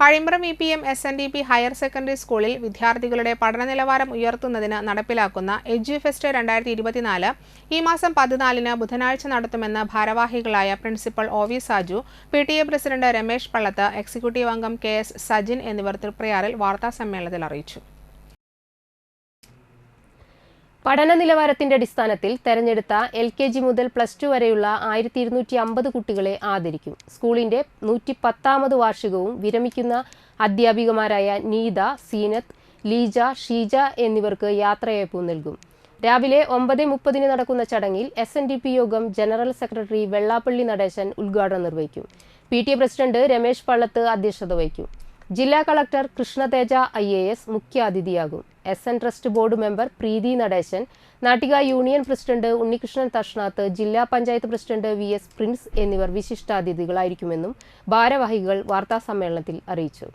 Kazhimbram EPM SNDP higher secondary സ്കൂളിൽ വിദ്യാർത്ഥികളുടെ പഠന നിലവാരം ഉയർത്തുന്നതിന് നടപ്പിലാക്കുന്ന എഡ്യൂഫെസ്റ്റ് 2024 ഈ മാസം 14-ന് ബുധനാഴ്ച നടത്തുമെന്ന് ഭാരവാഹികളായ principal OV Saju, PTA president Ramesh Pallath, executive അംഗം KS സജിൻ എന്നിവർ തൃപ്രയാറിൽ വാർത്താസമ്മേളനത്തിൽ അറിയിച്ചു. പഠന നിലവാരത്തിന്റെ അടിസ്ഥാനത്തിൽ തെരഞ്ഞെടുത്ത LKG മുതൽ +2 വരെയുള്ള 1250 കുട്ടികളെ ആദരിക്കും. സ്കൂളിന്റെ 110ാമത് വാർഷികവും വിരമിക്കുന്ന അധ്യാപികമാരായ നീത, സീനത്ത്, ലീജ, ഷീജ എന്നിവർക്ക് യാത്രയയപ്പും നൽകും. രാവിലെ 9:30 നടക്കുന്ന ചടങ്ങിൽ SNDP യോഗം ജനറൽ സെക്രട്ടറി വെള്ളാപ്പള്ളി നടേശൻ ഉദ്ഘാടനം നിർവഹിക്കും. PTA പ്രസിഡന്റ് രമേശ് പള്ളത്ത് അധ്യക്ഷത വഹിക്കും. ജില്ലാ കളക്ടർ കൃഷ്ണതേജ IAS മുഖ്യാതിഥിയാകും. SN ട്രസ്റ്റ് ബോർഡ് മെമ്പർ പ്രീതി നടേശൻ, നാട്ടിക യൂണിയൻ പ്രസിഡന്റ് ഉണ്ണികൃഷ്ണൻ തഷ്നാത്ത്, ജില്ലാ പഞ്ചായത്ത് പ്രസിഡന്റ് VS പ്രിൻസ് എന്നിവർ വിശിഷ്ടാതിഥികളായിരിക്കുമെന്നും ഭാരവാഹികൾ വാർത്താസമ്മേളനത്തിൽ അറിയിച്ചു.